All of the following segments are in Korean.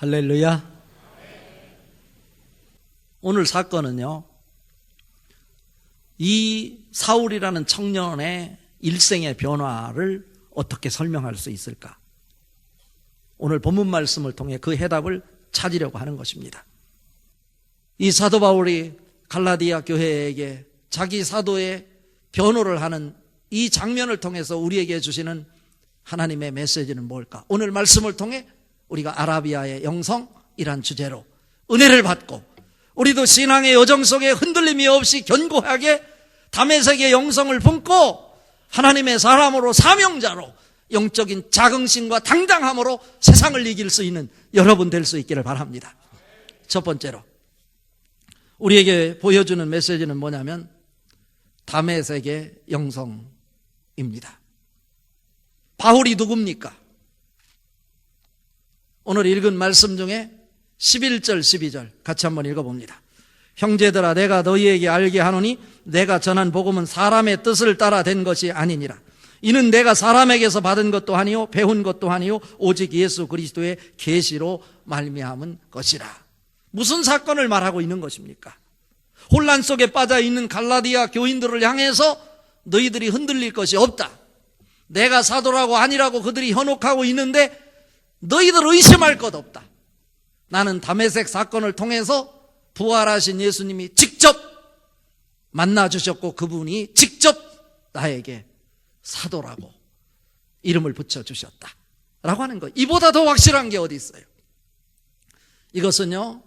할렐루야. 오늘 사건은요, 이 사울이라는 청년의 일생의 변화를 어떻게 설명할 수 있을까? 오늘 본문 말씀을 통해 그 해답을 찾으려고 하는 것입니다. 이 사도 바울이 갈라디아 교회에게 자기 사도의 변호를 하는 이 장면을 통해서 우리에게 주시는 하나님의 메시지는 뭘까? 오늘 말씀을 통해 우리가 아라비아의 영성이란 주제로 은혜를 받고 우리도 신앙의 여정 속에 흔들림이 없이 견고하게 다메섹의 영성을 품고 하나님의 사람으로 사명자로 영적인 자긍심과 당당함으로 세상을 이길 수 있는 여러분 될 수 있기를 바랍니다. 첫 번째로 우리에게 보여주는 메시지는 뭐냐면 다메섹의 영성입니다. 바울이 누굽니까? 오늘 읽은 말씀 중에 11절 12절 같이 한번 읽어봅니다. 형제들아, 내가 너희에게 알게 하노니 내가 전한 복음은 사람의 뜻을 따라 된 것이 아니니라. 이는 내가 사람에게서 받은 것도 아니요 배운 것도 아니요 오직 예수 그리스도의 계시로 말미암은 것이라. 무슨 사건을 말하고 있는 것입니까? 혼란 속에 빠져 있는 갈라디아 교인들을 향해서 너희들이 흔들릴 것이 없다. 내가 사도라고 아니라고 그들이 현혹하고 있는데 너희들 의심할 것 없다. 나는 다메섹 사건을 통해서 부활하신 예수님이 직접 만나주셨고 그분이 직접 나에게 사도라고 이름을 붙여주셨다 라고 하는 거예요. 이보다 더 확실한 게 어디 있어요? 이것은요,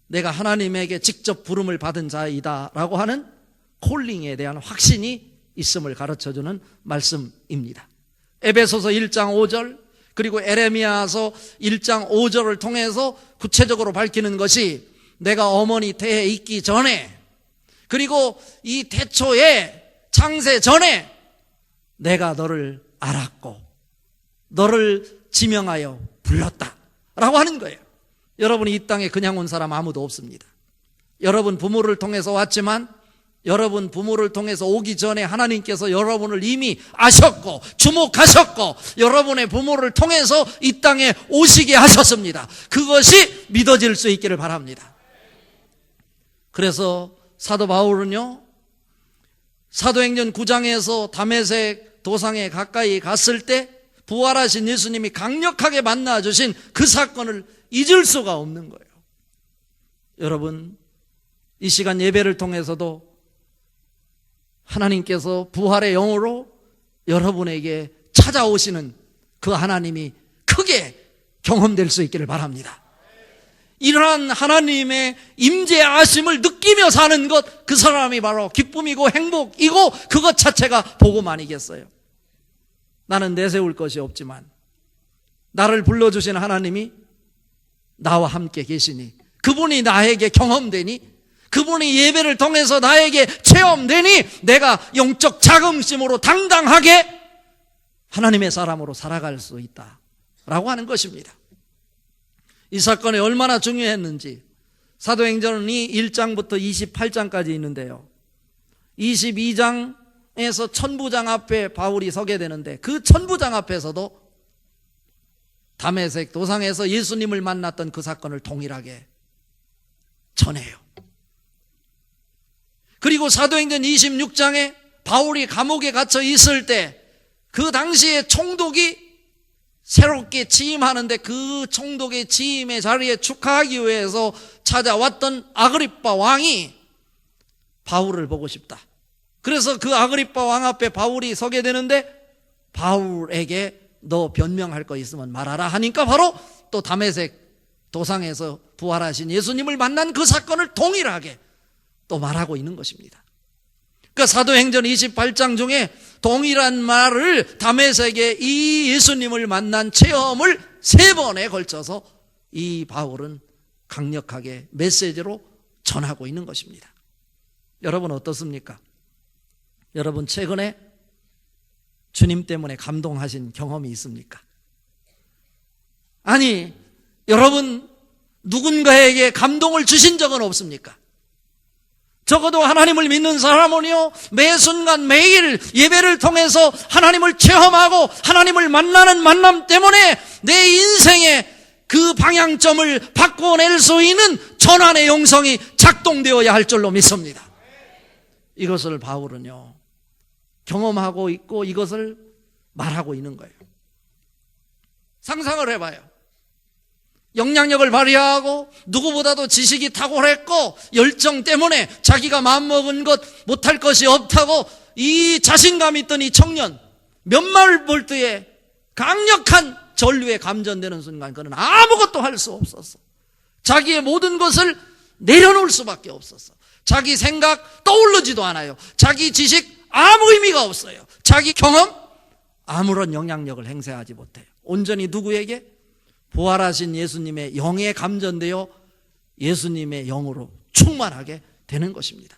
내가 하나님에게 직접 부름을 받은 자이다 라고 하는 콜링에 대한 확신이 있음을 가르쳐주는 말씀입니다. 에베소서 1장 5절 그리고 에레미야서 1장 5절을 통해서 구체적으로 밝히는 것이 내가 어머니 태에 있기 전에 그리고 이 태초에 창세 전에 내가 너를 알았고 너를 지명하여 불렀다 라고 하는 거예요. 여러분이 이 땅에 그냥 온 사람 아무도 없습니다. 여러분 부모를 통해서 왔지만 여러분 부모를 통해서 오기 전에 하나님께서 여러분을 이미 아셨고 주목하셨고 여러분의 부모를 통해서 이 땅에 오시게 하셨습니다. 그것이 믿어질 수 있기를 바랍니다. 그래서 사도 바울은요, 사도행전 9장에서 다메섹 도상에 가까이 갔을 때 부활하신 예수님이 강력하게 만나주신 그 사건을 잊을 수가 없는 거예요. 여러분, 이 시간 예배를 통해서도 하나님께서 부활의 영으로 여러분에게 찾아오시는 그 하나님이 크게 경험될 수 있기를 바랍니다. 이러한 하나님의 임재하심을 느끼며 사는 것, 그 사람이 바로 기쁨이고 행복이고 그것 자체가 복음 아니겠어요? 나는 내세울 것이 없지만 나를 불러주신 하나님이 나와 함께 계시니 그분이 나에게 경험되니 그분이 예배를 통해서 나에게 체험되니 내가 영적 자긍심으로 당당하게 하나님의 사람으로 살아갈 수 있다라고 하는 것입니다. 이 사건이 얼마나 중요했는지 사도행전이 1장부터 28장까지 있는데요, 22장에서 천부장 앞에 바울이 서게 되는데 그 천부장 앞에서도 다메섹 도상에서 예수님을 만났던 그 사건을 동일하게 전해요. 그리고 사도행전 26장에 바울이 감옥에 갇혀 있을 때 그 당시에 총독이 새롭게 취임하는데 그 총독의 취임의 자리에 축하하기 위해서 찾아왔던 아그리빠 왕이 바울을 보고 싶다. 그래서 그 아그리빠 왕 앞에 바울이 서게 되는데 바울에게 너 변명할 거 있으면 말하라 하니까 바로 또 다메섹 도상에서 부활하신 예수님을 만난 그 사건을 동일하게 또 말하고 있는 것입니다. 그러니까 사도행전 28장 중에 동일한 말을 다메섹의 이 예수님을 만난 체험을 3번에 걸쳐서 이 바울은 강력하게 메시지로 전하고 있는 것입니다. 여러분 어떻습니까? 여러분 최근에 주님 때문에 감동하신 경험이 있습니까? 아니, 여러분 누군가에게 감동을 주신 적은 없습니까? 적어도 하나님을 믿는 사람은요, 매 순간 매일 예배를 통해서 하나님을 체험하고 하나님을 만나는 만남 때문에 내 인생에 그 방향점을 바꿔낼 수 있는 전환의 영성이 작동되어야 할 줄로 믿습니다. 이것을 바울은요, 경험하고 있고 이것을 말하고 있는 거예요. 상상을 해봐요. 영향력을 발휘하고 누구보다도 지식이 탁월했고 열정 때문에 자기가 마음먹은 것 못할 것이 없다고 이 자신감 있던 이 청년, 몇말 볼트에 강력한 전류에 감전되는 순간 그는 아무것도 할 수 없었어. 자기의 모든 것을 내려놓을 수밖에 없었어. 자기 생각 떠오르지도 않아요. 자기 지식 아무 의미가 없어요. 자기 경험 아무런 영향력을 행사하지 못해요. 온전히 누구에게? 부활하신 예수님의 영에 감전되어 예수님의 영으로 충만하게 되는 것입니다.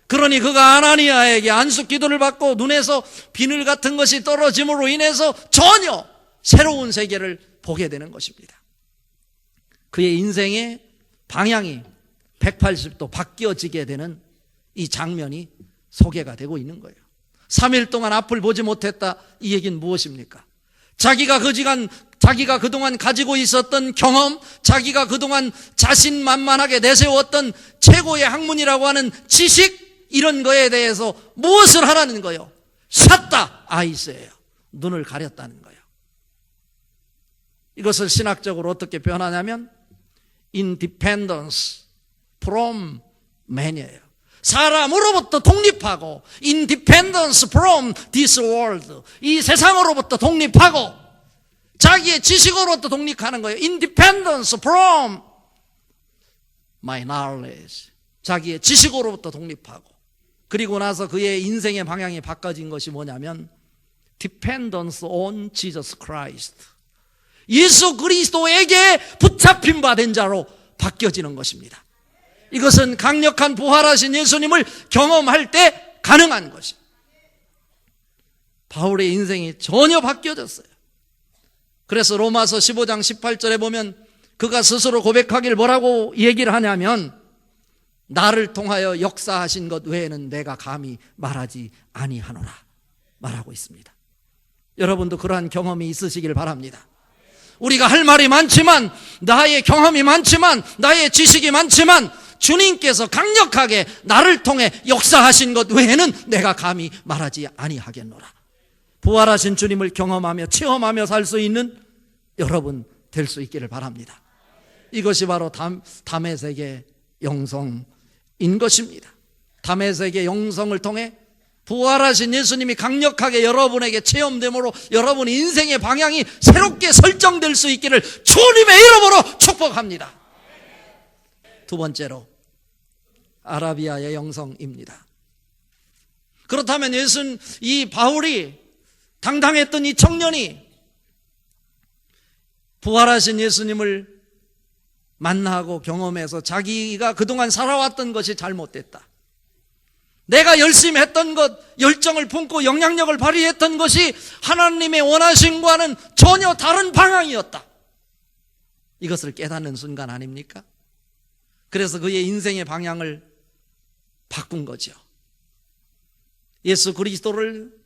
그러니 그가 아나니아에게 안수 기도를 받고 눈에서 비늘 같은 것이 떨어짐으로 인해서 전혀 새로운 세계를 보게 되는 것입니다. 그의 인생의 방향이 180도 바뀌어지게 되는 이 장면이 소개가 되고 있는 거예요. 3일 동안 앞을 보지 못했다. 이 얘기는 무엇입니까? 자기가 그동안 가지고 있었던 경험, 자기가 그동안 자신만만하게 내세웠던 최고의 학문이라고 하는 지식, 이런 거에 대해서 무엇을 하라는 거예요? 샀다, 아이스예요. 눈을 가렸다는 거예요. 이것을 신학적으로 어떻게 표현하냐면 independence from man이에요. 사람으로부터 독립하고 independence from this world, 이 세상으로부터 독립하고 자기의 지식으로부터 독립하는 거예요. independence from my knowledge, 자기의 지식으로부터 독립하고, 그리고 나서 그의 인생의 방향이 바꿔진 것이 뭐냐면 dependence on Jesus Christ, 예수 그리스도에게 붙잡힌 바 된 자로 바뀌어지는 것입니다. 이것은 강력한 부활하신 예수님을 경험할 때 가능한 것입니다. 바울의 인생이 전혀 바뀌어졌어요. 그래서 로마서 15장 18절에 보면 그가 스스로 고백하길 뭐라고 얘기를 하냐면 나를 통하여 역사하신 것 외에는 내가 감히 말하지 아니하노라 말하고 있습니다. 여러분도 그러한 경험이 있으시길 바랍니다. 우리가 할 말이 많지만, 나의 경험이 많지만, 나의 지식이 많지만 주님께서 강력하게 나를 통해 역사하신 것 외에는 내가 감히 말하지 아니하겠노라. 부활하신 주님을 경험하며 체험하며 살 수 있는 여러분 될 수 있기를 바랍니다. 이것이 바로 다메섹의 영성인 것입니다. 다메섹의 영성을 통해 부활하신 예수님이 강력하게 여러분에게 체험됨으로 여러분의 인생의 방향이 새롭게 설정될 수 있기를 주님의 이름으로 축복합니다. 두 번째로 아라비아의 영성입니다. 그렇다면 이 바울이 당당했던 이 청년이 부활하신 예수님을 만나고 경험해서 자기가 그동안 살아왔던 것이 잘못됐다, 내가 열심히 했던 것, 열정을 품고 영향력을 발휘했던 것이 하나님의 원하심과는 전혀 다른 방향이었다, 이것을 깨닫는 순간 아닙니까? 그래서 그의 인생의 방향을 바꾼 거죠. 예수 그리스도를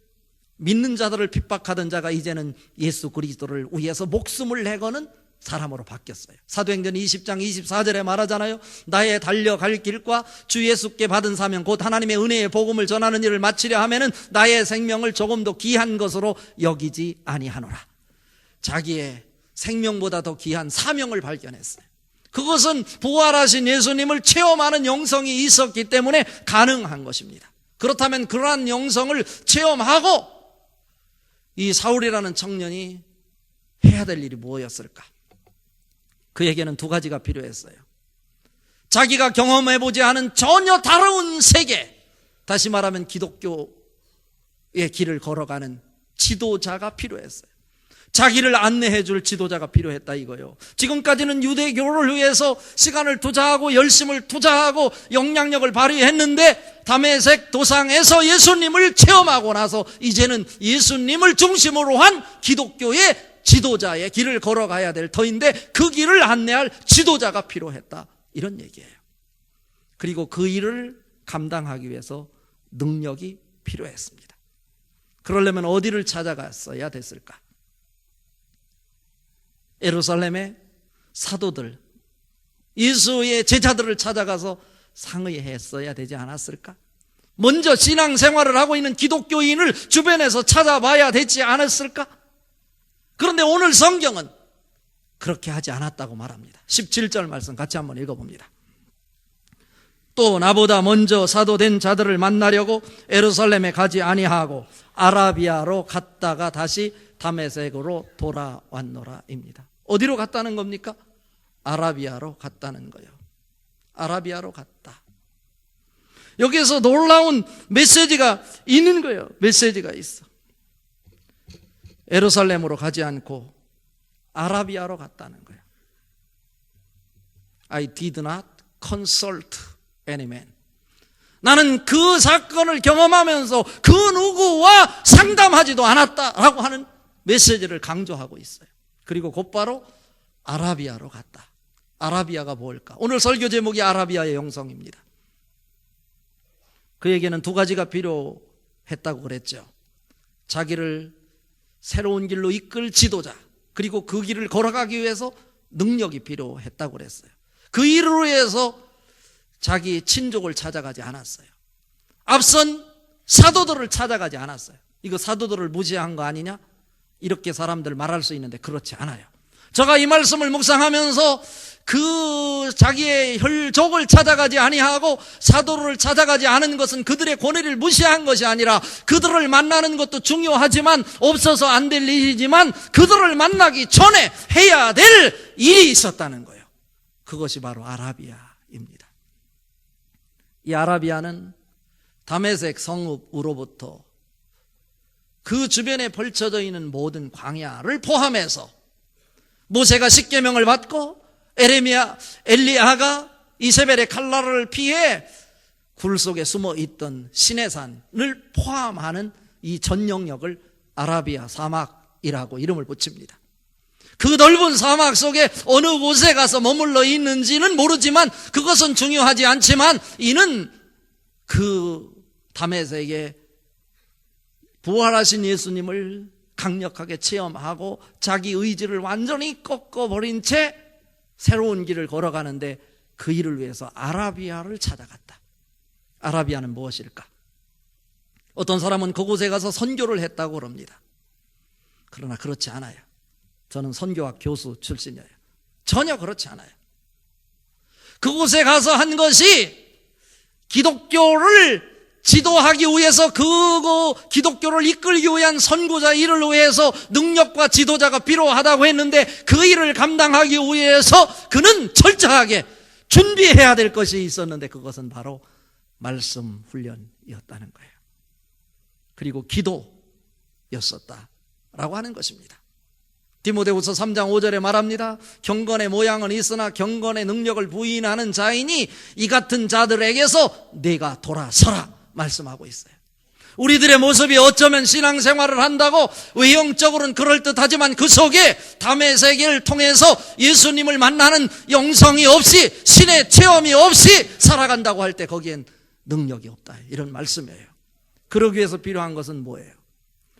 믿는 자들을 핍박하던 자가 이제는 예수 그리스도를 위해서 목숨을 내거는 사람으로 바뀌었어요. 사도행전 20장 24절에 말하잖아요. 나의 달려갈 길과 주 예수께 받은 사명 곧 하나님의 은혜의 복음을 전하는 일을 마치려 하면은 나의 생명을 조금도 귀한 것으로 여기지 아니하노라. 자기의 생명보다 더 귀한 사명을 발견했어요. 그것은 부활하신 예수님을 체험하는 영성이 있었기 때문에 가능한 것입니다. 그렇다면 그러한 영성을 체험하고 이 사울이라는 청년이 해야 될 일이 뭐였을까? 그에게는 두 가지가 필요했어요. 자기가 경험해보지 않은 전혀 다른 세계, 다시 말하면 기독교의 길을 걸어가는 지도자가 필요했어요. 자기를 안내해 줄 지도자가 필요했다 이거요. 지금까지는 유대교를 위해서 시간을 투자하고 열심을 투자하고 영향력을 발휘했는데 다메섹 도상에서 예수님을 체험하고 나서 이제는 예수님을 중심으로 한 기독교의 지도자의 길을 걸어가야 될 터인데 그 길을 안내할 지도자가 필요했다, 이런 얘기예요. 그리고 그 일을 감당하기 위해서 능력이 필요했습니다. 그러려면 어디를 찾아갔어야 됐을까? 예루살렘의 사도들, 예수의 제자들을 찾아가서 상의했어야 되지 않았을까? 먼저 신앙생활을 하고 있는 기독교인을 주변에서 찾아봐야 되지 않았을까? 그런데 오늘 성경은 그렇게 하지 않았다고 말합니다. 17절 말씀 같이 한번 읽어봅니다. 또 나보다 먼저 사도된 자들을 만나려고 예루살렘에 가지 아니하고 아라비아로 갔다가 다시 다메섹으로 돌아왔노라입니다. 어디로 갔다는 겁니까? 아라비아로 갔다는 거예요. 아라비아로 갔다. 여기에서 놀라운 메시지가 있는 거예요. 메시지가 있어. 예루살렘으로 가지 않고 아라비아로 갔다는 거예요. I did not consult any man. 나는 그 사건을 경험하면서 그 누구와 상담하지도 않았다라고 하는 메시지를 강조하고 있어요. 그리고 곧바로 아라비아로 갔다. 아라비아가 뭘까? 오늘 설교 제목이 아라비아의 영성입니다. 그에게는 두 가지가 필요했다고 그랬죠. 자기를 새로운 길로 이끌 지도자, 그리고 그 길을 걸어가기 위해서 능력이 필요했다고 그랬어요. 그 일을 위해서 자기 친족을 찾아가지 않았어요. 앞선 사도들을 찾아가지 않았어요. 이거 사도들을 무시한 거 아니냐? 이렇게 사람들 말할 수 있는데 그렇지 않아요. 제가 이 말씀을 묵상하면서 그 자기의 혈족을 찾아가지 아니하고 사도를 찾아가지 않은 것은 그들의 권위를 무시한 것이 아니라 그들을 만나는 것도 중요하지만 없어서 안 될 일이지만 그들을 만나기 전에 해야 될 일이 있었다는 거예요. 그것이 바로 아라비아입니다. 이 아라비아는 다메섹 성읍으로부터 그 주변에 펼쳐져 있는 모든 광야를 포함해서 모세가 십계명을 받고 엘리야가 이세벨의 칼날을 피해 굴 속에 숨어 있던 시내산을 포함하는 이 전 영역을 아라비아 사막이라고 이름을 붙입니다. 그 넓은 사막 속에 어느 곳에 가서 머물러 있는지는 모르지만 그것은 중요하지 않지만 이는 그 다메섹에 부활하신 예수님을 강력하게 체험하고 자기 의지를 완전히 꺾어버린 채 새로운 길을 걸어가는데 그 일을 위해서 아라비아를 찾아갔다. 아라비아는 무엇일까? 어떤 사람은 그곳에 가서 선교를 했다고 그럽니다. 그러나 그렇지 않아요. 저는 선교학 교수 출신이에요. 전혀 그렇지 않아요. 그곳에 가서 한 것이 기독교를 지도하기 위해서 그 기독교를 이끌기 위한 선구자 일을 위해서 능력과 지도자가 필요하다고 했는데 그 일을 감당하기 위해서 그는 철저하게 준비해야 될 것이 있었는데 그것은 바로 말씀 훈련이었다는 거예요. 그리고 기도였었다라고 하는 것입니다. 디모데후서 3장 5절에 말합니다. 경건의 모양은 있으나 경건의 능력을 부인하는 자이니 이 같은 자들에게서 내가 돌아서라 말씀하고 있어요. 우리들의 모습이 어쩌면 신앙생활을 한다고 외형적으로는 그럴듯하지만 그 속에 다메섹을 통해서 예수님을 만나는 영성이 없이 신의 체험이 없이 살아간다고 할 때 거기엔 능력이 없다 이런 말씀이에요. 그러기 위해서 필요한 것은 뭐예요?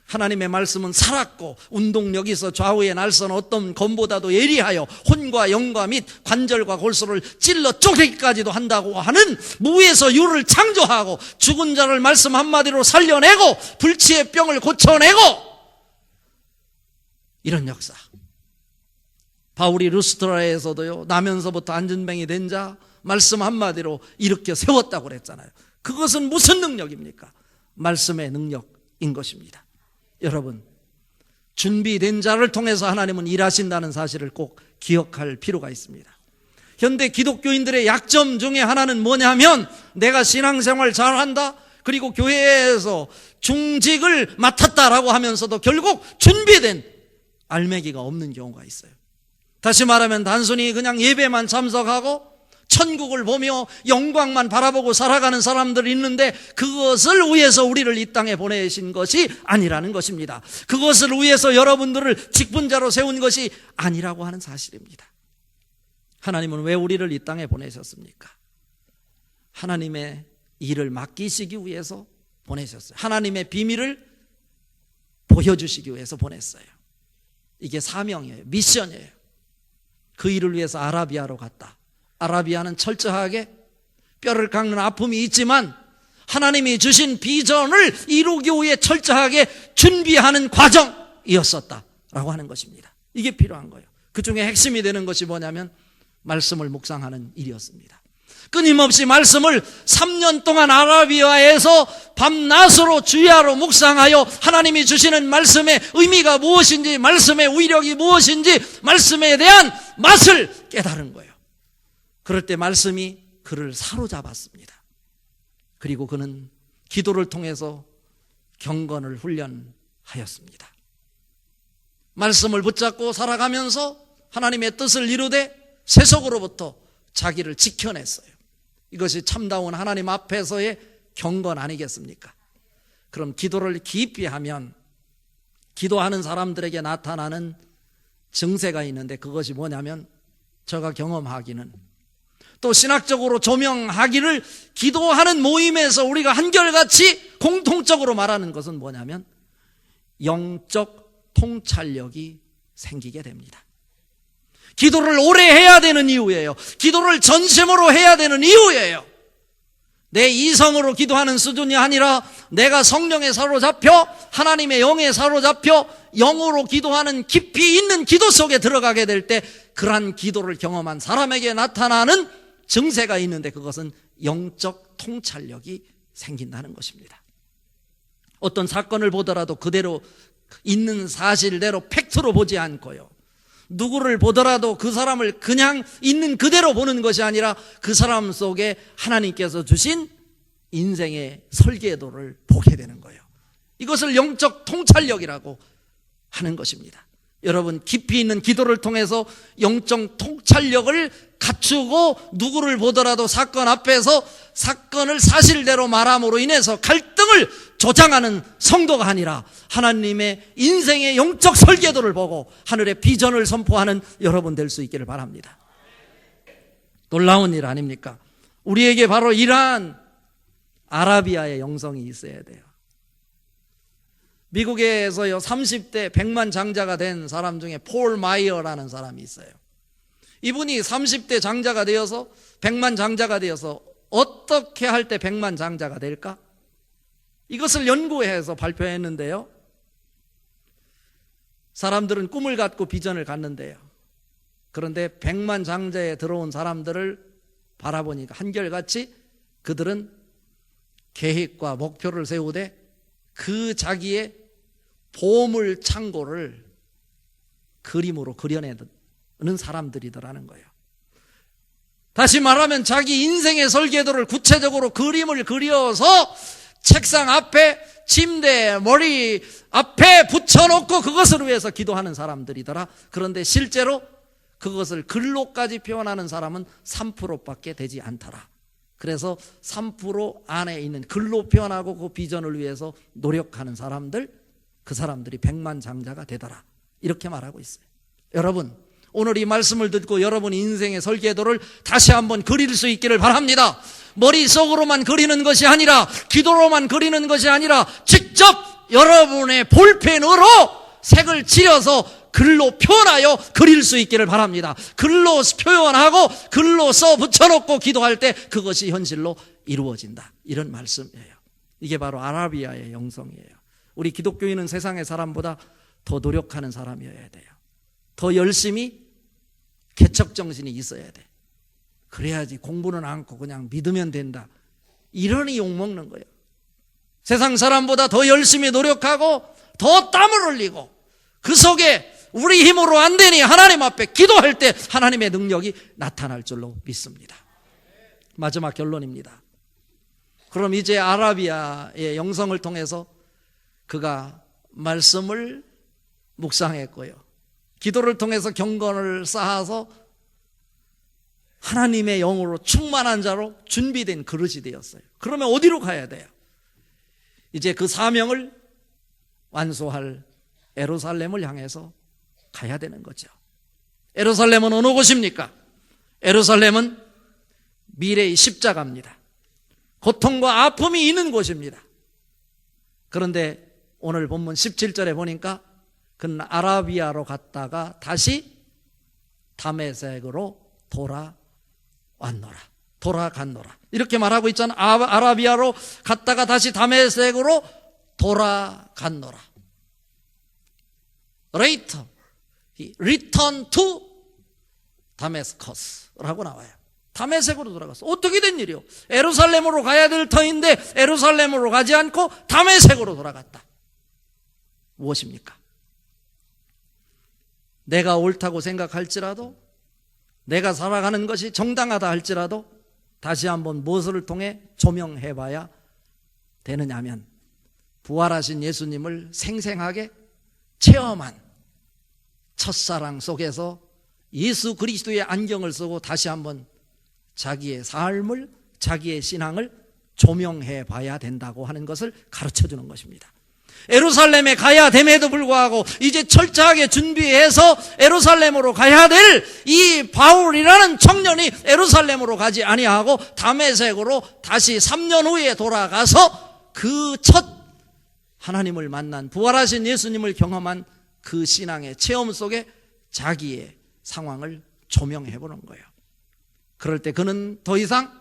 하나님의 말씀은 살았고 운동력이 있어 좌우의 날선 어떤 검보다도 예리하여 혼과 영과 및 관절과 골수를 찔러 쪼개기까지도 한다고 하는 무에서 유를 창조하고 죽은 자를 말씀 한마디로 살려내고 불치의 병을 고쳐내고 이런 역사. 바울이 루스트라에서도요 나면서부터 안전뱅이 된 자 말씀 한마디로 일으켜 세웠다고 그랬잖아요. 그것은 무슨 능력입니까? 말씀의 능력인 것입니다. 여러분, 준비된 자를 통해서 하나님은 일하신다는 사실을 꼭 기억할 필요가 있습니다. 현대 기독교인들의 약점 중에 하나는 뭐냐면 내가 신앙생활 잘한다 그리고 교회에서 중직을 맡았다라고 하면서도 결국 준비된 알매기가 없는 경우가 있어요. 다시 말하면 단순히 그냥 예배만 참석하고 천국을 보며 영광만 바라보고 살아가는 사람들이 있는데 그것을 위해서 우리를 이 땅에 보내신 것이 아니라는 것입니다. 그것을 위해서 여러분들을 직분자로 세운 것이 아니라고 하는 사실입니다. 하나님은 왜 우리를 이 땅에 보내셨습니까? 하나님의 일을 맡기시기 위해서 보내셨어요. 하나님의 비밀을 보여주시기 위해서 보냈어요. 이게 사명이에요. 미션이에요. 그 일을 위해서 아라비아로 갔다. 아라비아는 철저하게 뼈를 깎는 아픔이 있지만 하나님이 주신 비전을 이루기 위해 철저하게 준비하는 과정이었었다라고 하는 것입니다. 이게 필요한 거예요. 그 중에 핵심이 되는 것이 뭐냐면 말씀을 묵상하는 일이었습니다. 끊임없이 말씀을 3년 동안 아라비아에서 밤낮으로 주야로 묵상하여 하나님이 주시는 말씀의 의미가 무엇인지, 말씀의 위력이 무엇인지, 말씀에 대한 맛을 깨달은 거예요. 그럴 때 말씀이 그를 사로잡았습니다. 그리고 그는 기도를 통해서 경건을 훈련하였습니다. 말씀을 붙잡고 살아가면서 하나님의 뜻을 이루되 세속으로부터 자기를 지켜냈어요. 이것이 참다운 하나님 앞에서의 경건 아니겠습니까? 그럼 기도를 깊이 하면 기도하는 사람들에게 나타나는 증세가 있는데 그것이 뭐냐면 제가 경험하기는 또 신학적으로 조명하기를 기도하는 모임에서 우리가 한결같이 공통적으로 말하는 것은 뭐냐면 영적 통찰력이 생기게 됩니다. 기도를 오래 해야 되는 이유예요. 기도를 전심으로 해야 되는 이유예요. 내 이성으로 기도하는 수준이 아니라 내가 성령에 사로잡혀 하나님의 영에 사로잡혀 영으로 기도하는 깊이 있는 기도 속에 들어가게 될 때 그러한 기도를 경험한 사람에게 나타나는 증세가 있는데 그것은 영적 통찰력이 생긴다는 것입니다. 어떤 사건을 보더라도 그대로 있는 사실대로 팩트로 보지 않고요. 누구를 보더라도 그 사람을 그냥 있는 그대로 보는 것이 아니라 그 사람 속에 하나님께서 주신 인생의 설계도를 보게 되는 거예요. 이것을 영적 통찰력이라고 하는 것입니다. 여러분, 깊이 있는 기도를 통해서 영적 통찰력을 갖추고 누구를 보더라도 사건 앞에서 사건을 사실대로 말함으로 인해서 갈등을 조장하는 성도가 아니라 하나님의 인생의 영적 설계도를 보고 하늘의 비전을 선포하는 여러분 될 수 있기를 바랍니다. 놀라운 일 아닙니까? 우리에게 바로 이러한 아라비아의 영성이 있어야 돼요. 미국에서요 30대 100만 장자가 된 사람 중에 폴 마이어라는 사람이 있어요. 이분이 30대 장자가 되어서 100만 장자가 되어서 어떻게 할 때 100만 장자가 될까? 이것을 연구해서 발표했는데요. 사람들은 꿈을 갖고 비전을 갖는데요. 그런데 100만 장자에 들어온 사람들을 바라보니까 한결같이 그들은 계획과 목표를 세우되 그 자기의 보물 창고를 그림으로 그려내는 사람들이더라는 거예요. 다시 말하면 자기 인생의 설계도를 구체적으로 그림을 그려서 책상 앞에 침대 머리 앞에 붙여놓고 그것을 위해서 기도하는 사람들이더라. 그런데 실제로 그것을 글로까지 표현하는 사람은 3%밖에 되지 않더라. 그래서 3% 안에 있는 글로 표현하고 그 비전을 위해서 노력하는 사람들, 그 사람들이 100만 장자가 되더라. 이렇게 말하고 있어요. 여러분, 오늘 이 말씀을 듣고 여러분 인생의 설계도를 다시 한번 그릴 수 있기를 바랍니다. 머릿속으로만 그리는 것이 아니라, 기도로만 그리는 것이 아니라 직접 여러분의 볼펜으로 색을 칠해서 글로 표현하여 그릴 수 있기를 바랍니다. 글로 표현하고 글로 써 붙여놓고 기도할 때 그것이 현실로 이루어진다. 이런 말씀이에요. 이게 바로 아라비아의 영성이에요. 우리 기독교인은 세상의 사람보다 더 노력하는 사람이어야 돼요. 더 열심히 개척정신이 있어야 돼. 그래야지 공부는 않고 그냥 믿으면 된다. 이러니 욕먹는 거예요. 세상 사람보다 더 열심히 노력하고 더 땀을 흘리고 그 속에 우리 힘으로 안 되니 하나님 앞에 기도할 때 하나님의 능력이 나타날 줄로 믿습니다. 마지막 결론입니다. 그럼 이제 아라비아의 영성을 통해서 그가 말씀을 묵상했고요. 기도를 통해서 경건을 쌓아서 하나님의 영으로 충만한 자로 준비된 그릇이 되었어요. 그러면 어디로 가야 돼요? 이제 그 사명을 완수할 예루살렘을 향해서 가야 되는 거죠. 예루살렘은 어느 곳입니까? 예루살렘은 미래의 십자가입니다. 고통과 아픔이 있는 곳입니다. 그런데 오늘 본문 17절에 보니까 그는 아라비아로 갔다가 다시 다메섹으로 돌아갔노라. 이렇게 말하고 있잖아. 아라비아로 갔다가 다시 다메섹으로 돌아갔노라. Later, he returned to 다메스커스라고 나와요. 다메섹으로 돌아갔어. 어떻게 된 일이요? 예루살렘으로 가야 될 터인데 예루살렘으로 가지 않고 다메섹으로 돌아갔다. 무엇입니까? 내가 옳다고 생각할지라도, 내가 살아가는 것이 정당하다 할지라도 다시 한번 무엇을 통해 조명해 봐야 되느냐 하면 부활하신 예수님을 생생하게 체험한 첫사랑 속에서 예수 그리스도의 안경을 쓰고 다시 한번 자기의 삶을, 자기의 신앙을 조명해 봐야 된다고 하는 것을 가르쳐 주는 것입니다. 예루살렘에 가야 됨에도 불구하고 이제 철저하게 준비해서 예루살렘으로 가야 될 이 바울이라는 청년이 예루살렘으로 가지 아니하고 다메섹으로 다시 3년 후에 돌아가서 그 첫 하나님을 만난 부활하신 예수님을 경험한 그 신앙의 체험 속에 자기의 상황을 조명해 보는 거예요. 그럴 때 그는 더 이상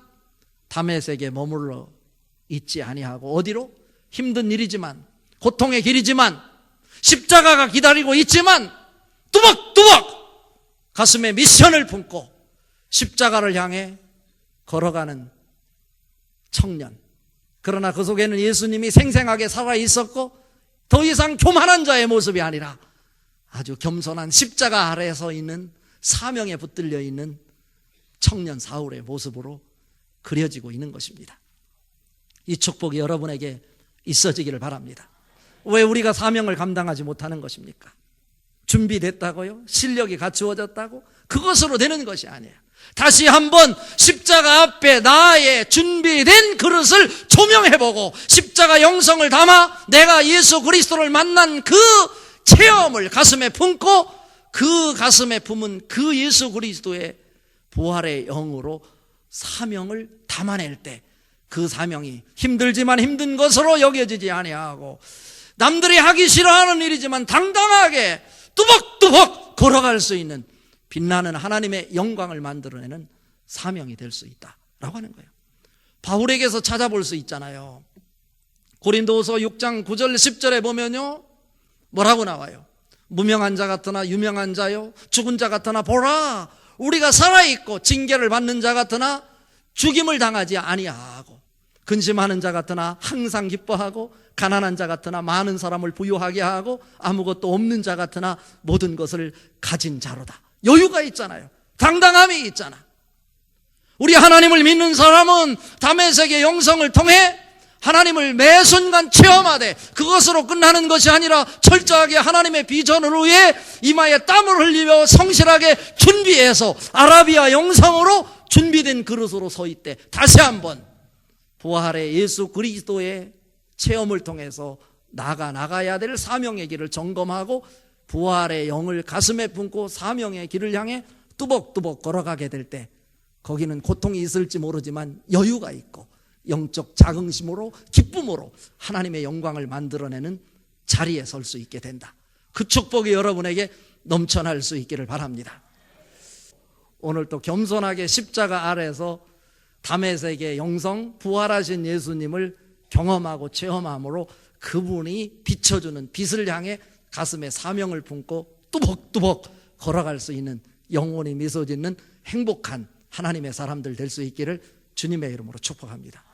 다메섹에 머물러 있지 아니하고 어디로? 힘든 일이지만, 고통의 길이지만, 십자가가 기다리고 있지만 뚜벅뚜벅 가슴에 미션을 품고 십자가를 향해 걸어가는 청년. 그러나 그 속에는 예수님이 생생하게 살아있었고 더 이상 교만한 자의 모습이 아니라 아주 겸손한 십자가 아래에 서 있는, 사명에 붙들려 있는 청년 사울의 모습으로 그려지고 있는 것입니다. 이 축복이 여러분에게 있어지기를 바랍니다. 왜 우리가 사명을 감당하지 못하는 것입니까? 준비됐다고요? 실력이 갖추어졌다고? 그것으로 되는 것이 아니에요. 다시 한번 십자가 앞에 나의 준비된 그릇을 조명해보고 십자가 영성을 담아 내가 예수 그리스도를 만난 그 체험을 가슴에 품고 그 가슴에 품은 그 예수 그리스도의 부활의 영으로 사명을 담아낼 때 그 사명이 힘들지만 힘든 것으로 여겨지지 아니하고 남들이 하기 싫어하는 일이지만 당당하게 뚜벅뚜벅 걸어갈 수 있는 빛나는 하나님의 영광을 만들어내는 사명이 될 수 있다라고 하는 거예요. 바울에게서 찾아볼 수 있잖아요. 고린도후서 6장 9절 10절에 보면요, 뭐라고 나와요? 무명한 자 같으나 유명한 자요, 죽은 자 같으나 보라, 우리가 살아있고 징계를 받는 자 같으나 죽임을 당하지 아니하고, 근심하는 자 같으나 항상 기뻐하고, 가난한 자 같으나 많은 사람을 부유하게 하고, 아무것도 없는 자 같으나 모든 것을 가진 자로다. 여유가 있잖아요. 당당함이 있잖아. 우리 하나님을 믿는 사람은 다메섹의 영성을 통해 하나님을 매 순간 체험하되 그것으로 끝나는 것이 아니라 철저하게 하나님의 비전을 위해 이마에 땀을 흘리며 성실하게 준비해서 아라비아 영성으로 준비된 그릇으로 서 있대. 다시 한번 부활의 예수 그리스도의 체험을 통해서 나가야 될 사명의 길을 점검하고 부활의 영을 가슴에 품고 사명의 길을 향해 뚜벅뚜벅 걸어가게 될 때 거기는 고통이 있을지 모르지만 여유가 있고 영적 자긍심으로 기쁨으로 하나님의 영광을 만들어내는 자리에 설 수 있게 된다. 그 축복이 여러분에게 넘쳐날 수 있기를 바랍니다. 오늘 또 겸손하게 십자가 아래에서 다메섹의 영성, 부활하신 예수님을 경험하고 체험함으로 그분이 비춰주는 빛을 향해 가슴에 사명을 품고 뚜벅뚜벅 걸어갈 수 있는 영혼이 미소 짓는 행복한 하나님의 사람들 될 수 있기를 주님의 이름으로 축복합니다.